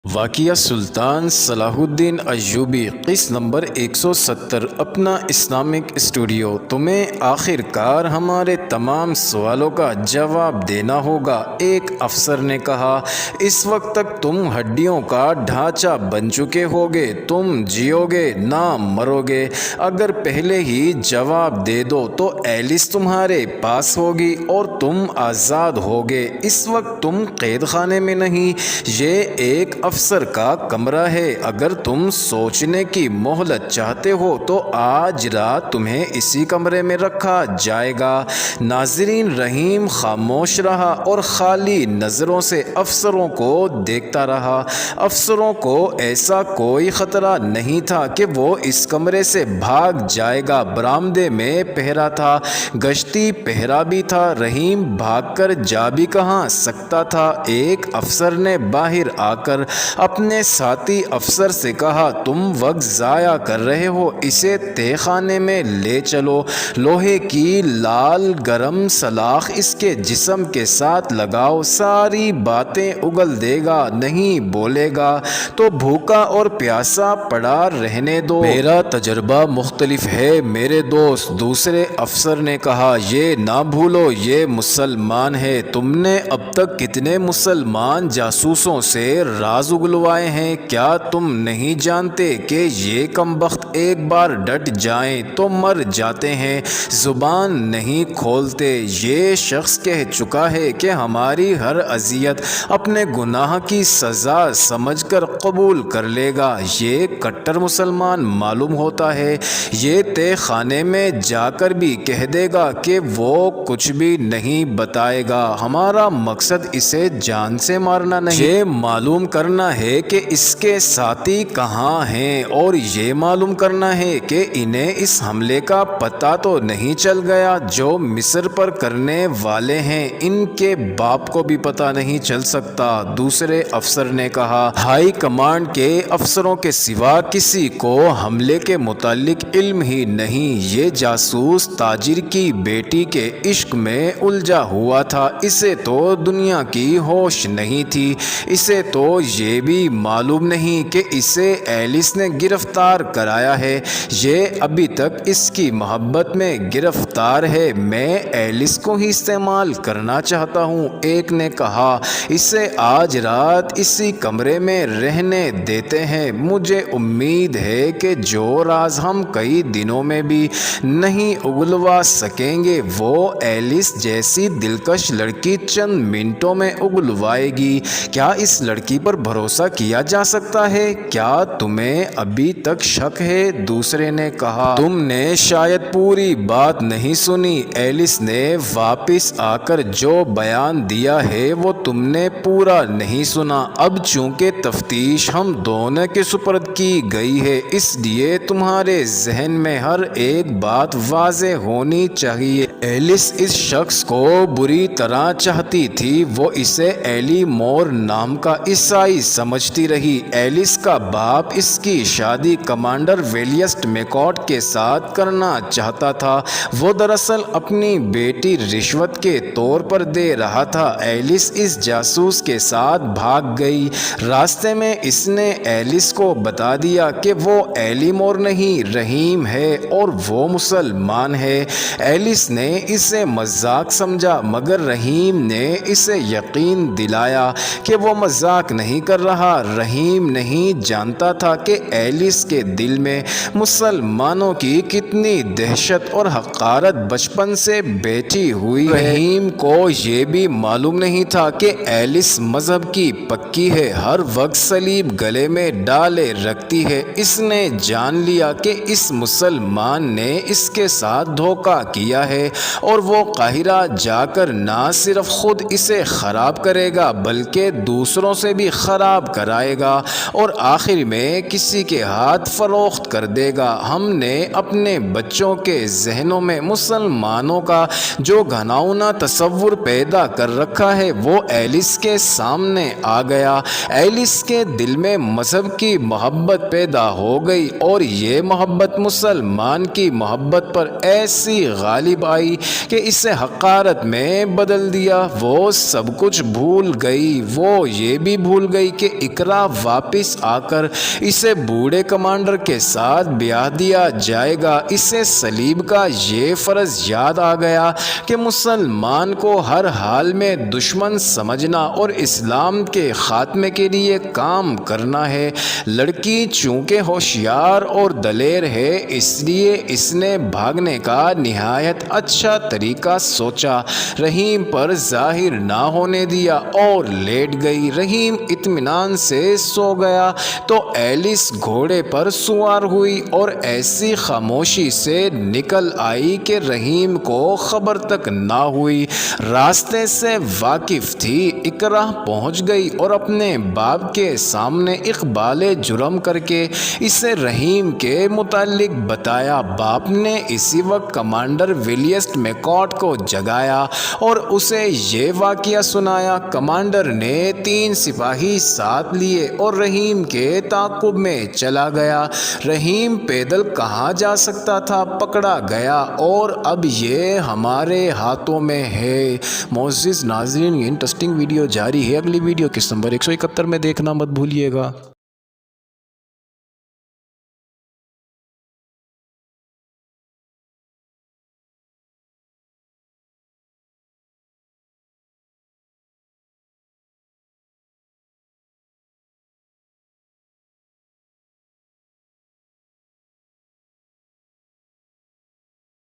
واقعہ سلطان صلاح الدین ایوبی قسط نمبر 170 اپنا اسلامک اسٹوڈیو۔ تمہیں آخر کار ہمارے تمام سوالوں کا جواب دینا ہوگا، ایک افسر نے کہا۔ اس وقت تک تم ہڈیوں کا ڈھانچہ بن چکے ہوگے، تم جیو گے نہ مرو گے۔ اگر پہلے ہی جواب دے دو تو ایلس تمہارے پاس ہوگی اور تم آزاد ہوگے۔ اس وقت تم قید خانے میں نہیں، یہ ایک افسر کا کمرہ ہے۔ اگر تم سوچنے کی مہلت چاہتے ہو تو آج رات تمہیں اسی کمرے میں رکھا جائے گا۔ ناظرین، رحیم خاموش رہا اور خالی نظروں سے افسروں کو دیکھتا رہا۔ افسروں کو ایسا کوئی خطرہ نہیں تھا کہ وہ اس کمرے سے بھاگ جائے گا۔ برآمدے میں پہرا تھا، گشتی پہرا بھی تھا۔ رحیم بھاگ کر جا بھی کہاں سکتا تھا۔ ایک افسر نے باہر آ کر اپنے ساتھی افسر سے کہا، تم وقت ضائع کر رہے ہو، اسے تہہ خانے میں لے چلو۔ لوہے کی لال گرم سلاخ اس کے جسم کے ساتھ لگاؤ، ساری باتیں اگل دے گا، نہیں بولے گا تو بھوکا اور پیاسا پڑا رہنے دو۔ میرا تجربہ مختلف ہے میرے دوست، دوسرے افسر نے کہا۔ یہ نہ بھولو یہ مسلمان ہے۔ تم نے اب تک کتنے مسلمان جاسوسوں سے راز اگلوائے ہیں؟ کیا تم نہیں جانتے کہ یہ کمبخت ایک بار ڈٹ جائیں تو مر جاتے ہیں، زبان نہیں کھولتے؟ یہ شخص کہہ چکا ہے کہ ہماری ہر اذیت اپنے گناہ کی سزا سمجھ کر قبول کر لے گا۔ یہ کٹر مسلمان معلوم ہوتا ہے۔ یہ تہہ خانے میں جا کر بھی کہہ دے گا کہ وہ کچھ بھی نہیں بتائے گا۔ ہمارا مقصد اسے جان سے مارنا نہیں، یہ معلوم کرنا ہے کہ اس کے ساتھی کہاں ہیں، اور یہ معلوم کرنا ہے کہ انہیں اس حملے کا پتہ تو نہیں چل گیا جو مصر پر کرنے والے ہیں۔ ان کے باپ کو بھی پتہ نہیں چل سکتا، دوسرے افسر نے کہا۔ ہائی کمانڈ کے افسروں کے سوا کسی کو حملے کے متعلق علم ہی نہیں۔ یہ جاسوس تاجر کی بیٹی کے عشق میں الجھا ہوا تھا، اسے تو دنیا کی ہوش نہیں تھی۔ اسے تو یہ بھی معلوم نہیں کہ اسے ایلس نے گرفتار کرایا ہے۔ یہ ابھی تک اس کی محبت میں گرفتار ہے۔ میں ایلس کو ہی استعمال کرنا چاہتا ہوں، ایک نے کہا۔ اسے آج رات اسی کمرے میں رہنے دیتے ہیں۔ مجھے امید ہے کہ جو راز ہم کئی دنوں میں بھی نہیں اگلوا سکیں گے وہ ایلس جیسی دلکش لڑکی چند منٹوں میں اگلوائے گی۔ کیا اس لڑکی پر بھروسہ کیا جا سکتا ہے؟ کیا تمہیں ابھی تک شک ہے؟ دوسرے نے کہا۔ تم نے شاید پوری بات نہیں سنی۔ ایلس نے واپس آ کر جو بیان دیا ہے وہ تم نے پورا نہیں سنا۔ اب چونکہ تفتیش ہم دونوں کے سپرد کی گئی ہے، اس لیے تمہارے ذہن میں ہر ایک بات واضح ہونی چاہیے۔ ایلس اس شخص کو بری طرح چاہتی تھی، وہ اسے ایلی مور نام کا عیسائی سمجھتی رہی۔ ایلس کا باپ اس کی شادی کمانڈر ویلیسٹ میکارٹ کے ساتھ کرنا چاہتا تھا۔ وہ دراصل اپنی بیٹی رشوت کے طور پر دے رہا تھا۔ ایلس اس جاسوس کے ساتھ بھاگ گئی۔ راستے میں اس نے ایلس کو بتا دیا کہ وہ ایلی مور نہیں، رحیم ہے اور وہ مسلمان ہے۔ ایلس نے اسے مذاق سمجھا، مگر رحیم نے اسے یقین دلایا کہ وہ مذاق نہیں کر رہا۔ رحیم نہیں جانتا تھا کہ ایلس کے دل میں مسلمانوں کی کتنی دہشت اور حقارت بچپن سے بیٹھی ہوئی ہے۔ رحیم کو یہ بھی معلوم نہیں تھا کہ ایلس مذہب کی پکی ہے، ہر وقت صلیب گلے میں ڈالے رکھتی ہے۔ اس نے جان لیا کہ اس مسلمان نے اس کے ساتھ دھوکہ کیا ہے اور وہ قاہرہ جا کر نہ صرف خود اسے خراب کرے گا بلکہ دوسروں سے بھی خراب کرائے گا اور آخر میں کسی کے ہاتھ فروخت کر دے گا۔ ہم نے اپنے بچوں کے ذہنوں میں مسلمانوں کا جو گھناؤنا تصور پیدا کر رکھا ہے وہ ایلس کے سامنے آ گیا۔ ایلس کے دل میں مذہب کی محبت پیدا ہو گئی اور یہ محبت مسلمان کی محبت پر ایسی غالب آئی کہ اسے حقارت میں بدل دیا۔ وہ سب کچھ بھول گئی، وہ یہ بھی بھول گئی کہ اقرا واپس آ کر اسے بوڑھے کمانڈر کے ساتھ بیاہ دیا جائے گا۔ اسے صلیب کا یہ فرض یاد آ گیا کہ مسلمان کو ہر حال میں دشمن سمجھنا اور اسلام کے خاتمے کے لیے کام کرنا ہے۔ لڑکی چونکہ ہوشیار اور دلیر ہے، اس لیے اس نے بھاگنے کا نہایت اچھا طریقہ سوچا۔ رحیم پر ظاہر نہ ہونے دیا اور لیٹ گئی۔ رحیم اطمینان سے سو گیا تو ایلس گھوڑے پر سوار ہوئی اور ایسی خاموشی سے نکل آئی کہ رحیم کو خبر تک نہ ہوئی۔ راستے سے واقف تھی۔ اقرا پہنچ گئی اور اپنے باپ کے سامنے اقبال جرم کر کے اسے رحیم کے متعلق بتایا۔ باپ نے اسی وقت کمانڈر ولیسٹ میکارٹ کو جگایا اور اسے یہ واقعہ سنایا۔ کمانڈر نے 3 سپاہی ساتھ لیے اور رحیم کے تعاقب میں چلا گیا۔ رحیم پیدل کہاں جا سکتا تھا، پکڑا گیا اور اب یہ ہمارے ہاتھوں میں ہے۔ معزز ناظرین، یہ انٹرسٹنگ ویڈیو جاری ہے۔ اگلی ویڈیو قسط نمبر 171 میں دیکھنا مت بھولیے گا۔